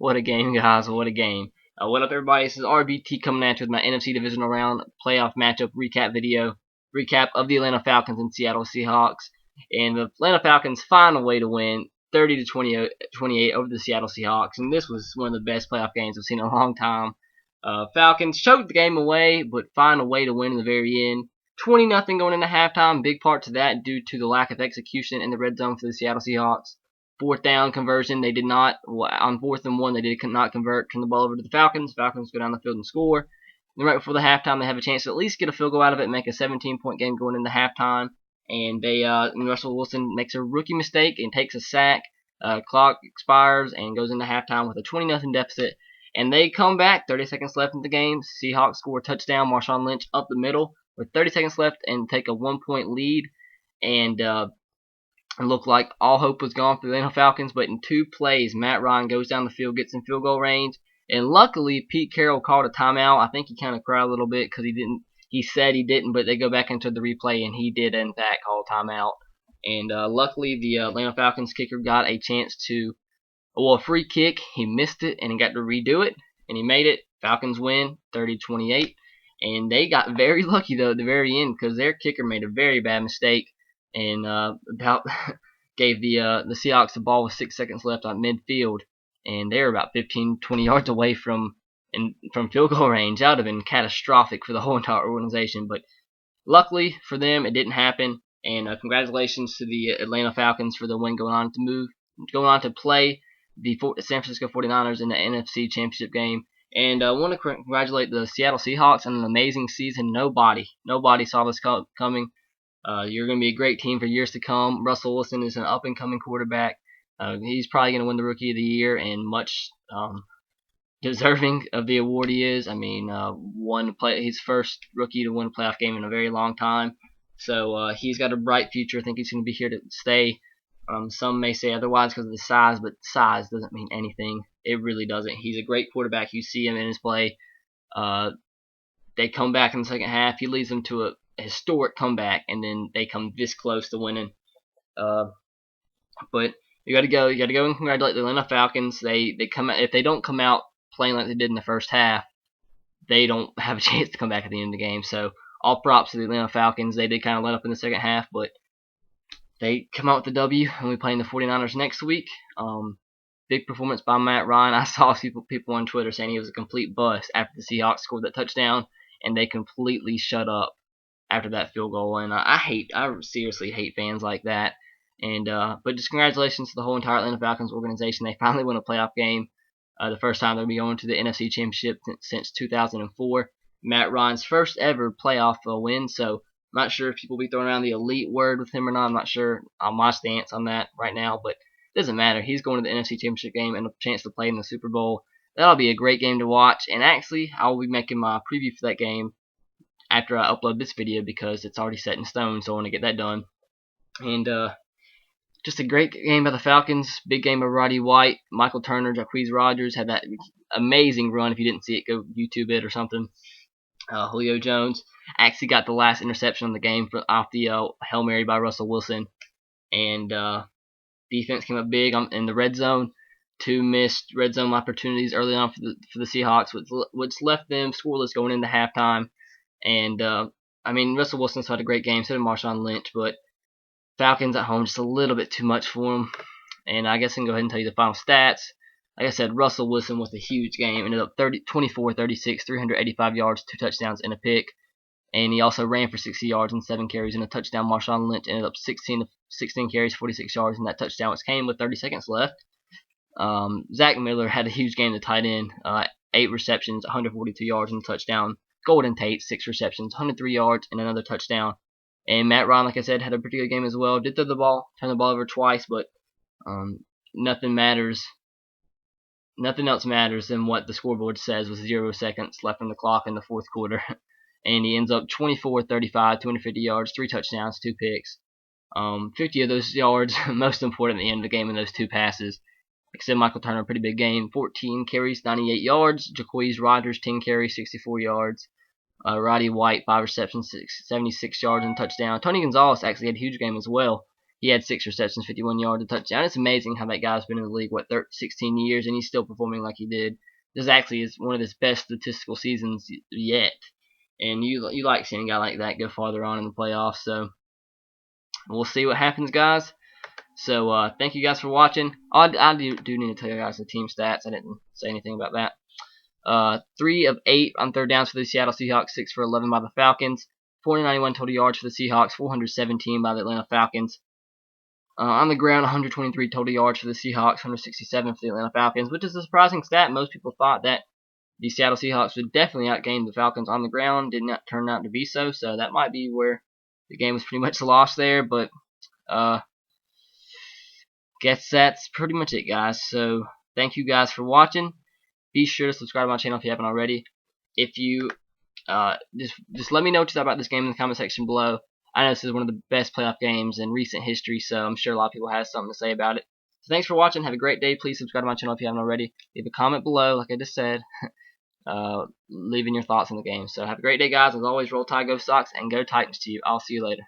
What a game, guys. What a game. What up, everybody? This is RBT coming at you with my NFC Divisional round playoff matchup recap video. Recap of the Atlanta Falcons and Seattle Seahawks. And the Atlanta Falcons find a way to win 30 to 28 over the Seattle Seahawks. And this was one of the best playoff games I've seen in a long time. Falcons choked the game away, but find a way to win in the very end. 20-0 going into halftime. Big part to that due to the lack of execution in the red zone for the Seattle Seahawks. Fourth down conversion, they did not. On 4th and 1, they did not convert. Turn the ball over to the Falcons. Falcons go down the field and score. Then right before the halftime, they have a chance to at least get a field goal out of it and make a 17-point game going into halftime. And Russell Wilson makes a rookie mistake and takes a sack. Clock expires and goes into halftime with a 20-0 deficit. And they come back. 30 seconds left in the game. Seahawks score a touchdown. Marshawn Lynch up the middle with 30 seconds left and take a 1-point lead. And it looked like all hope was gone for the Atlanta Falcons, but in 2 plays, Matt Ryan goes down the field, gets in field goal range, and luckily Pete Carroll called a timeout. I think he kind of cried a little bit because he said he didn't, but they go back into the replay, and he did in fact call a timeout. And luckily the Atlanta Falcons kicker got a chance to, a free kick. He missed it, and he got to redo it, and he made it. Falcons win 30-28, and they got very lucky though at the very end because their kicker made a very bad mistake. And gave the Seahawks the ball with 6 seconds left on midfield, and they were about 15-20 yards away from field goal range. That would have been catastrophic for the whole entire organization, but luckily for them, it didn't happen. And congratulations to the Atlanta Falcons for the win, going on to play the San Francisco 49ers in the NFC Championship game. And I want to congratulate the Seattle Seahawks on an amazing season. Nobody saw this coming. You're going to be a great team for years to come. Russell Wilson is an up-and-coming quarterback. He's probably going to win the Rookie of the Year, and much deserving of the award he is. I mean, his first rookie to win a playoff game in a very long time. So he's got a bright future. I think he's going to be here to stay. Some may say otherwise because of the size, but size doesn't mean anything. It really doesn't. He's a great quarterback. You see him in his play. They come back in the second half. He leads them to a historic comeback, and then they come this close to winning. But you got to go and congratulate the Atlanta Falcons. They come out, if they don't come out playing like they did in the first half, they don't have a chance to come back at the end of the game. So all props to the Atlanta Falcons. They did kind of let up in the second half, but they come out with the W, and we play the 49ers next week. Big performance by Matt Ryan. I saw people on Twitter saying he was a complete bust after the Seahawks scored that touchdown, and they completely shut up after that field goal. And I seriously hate fans like that. And but just congratulations to the whole entire Atlanta Falcons organization. They finally won a playoff game. The first time they'll be going to the NFC Championship since 2004. Matt Ryan's first ever playoff win. So I'm not sure if people will be throwing around the elite word with him or not. I'm not sure on my stance on that right now, but it doesn't matter. He's going to the NFC Championship game and a chance to play in the Super Bowl. That'll be a great game to watch. And actually, I will be making my preview for that game after I upload this video because it's already set in stone, so I want to get that done. And just a great game by the Falcons. Big game of Roddy White, Michael Turner, Jacquizz Rodgers had that amazing run. If you didn't see it, go YouTube it or something. Julio Jones actually got the last interception of the game off the Hail Mary by Russell Wilson. And defense came up big in the red zone. 2 missed red zone opportunities early on for the Seahawks, which left them scoreless going into halftime. And, Russell Wilson's had a great game, so did Marshawn Lynch, but Falcons at home just a little bit too much for him. And I guess I can go ahead and tell you the final stats. Like I said, Russell Wilson was a huge game. Ended up 24-36, 385 yards, 2 touchdowns, and a pick. And he also ran for 60 yards and 7 carries and a touchdown. Marshawn Lynch ended up 16 carries, 46 yards, and that touchdown which came with 30 seconds left. Zach Miller had a huge game to tight end. 8 receptions, 142 yards, and a touchdown. Golden Tate, 6 receptions, 103 yards, and another touchdown. And Matt Ryan, like I said, had a pretty good game as well. Did throw the ball, turned the ball over twice, but nothing else matters than what the scoreboard says with 0 seconds left on the clock in the 4th quarter. And he ends up 24-35, 250 yards, 3 touchdowns, 2 picks. 50 of those yards, most important at the end of the game in those 2 passes. Like I said, Michael Turner, pretty big game. 14 carries, 98 yards. Jacquizz Rodgers, 10 carries, 64 yards. Roddy White, 5 receptions, 76 yards and a touchdown. Tony Gonzalez actually had a huge game as well. He had 6 receptions, 51 yards, a touchdown. It's amazing how that guy's been in the league, 16 years, and he's still performing like he did. This actually is one of his best statistical seasons yet. And you like seeing a guy like that go farther on in the playoffs. So we'll see what happens, guys. So thank you guys for watching. I do need to tell you guys the team stats. I didn't say anything about that. 3 of 8 on third downs for the Seattle Seahawks, 6 for 11 by the Falcons, 491 total yards for the Seahawks, 417 by the Atlanta Falcons. On the ground, 123 total yards for the Seahawks, 167 for the Atlanta Falcons, which is a surprising stat. Most people thought that the Seattle Seahawks would definitely outgain the Falcons on the ground. Did not turn out to be so, so that might be where the game was pretty much lost there. But guess that's pretty much it, guys. So thank you guys for watching. Be sure to subscribe to my channel if you haven't already. If you just let me know what you thought about this game in the comment section below. I know this is one of the best playoff games in recent history, so I'm sure a lot of people have something to say about it. So thanks for watching. Have a great day. Please subscribe to my channel if you haven't already. Leave a comment below, like I just said, leaving your thoughts on the game. So have a great day, guys. As always, roll Tide, go Sox, and go Titans to you. I'll see you later.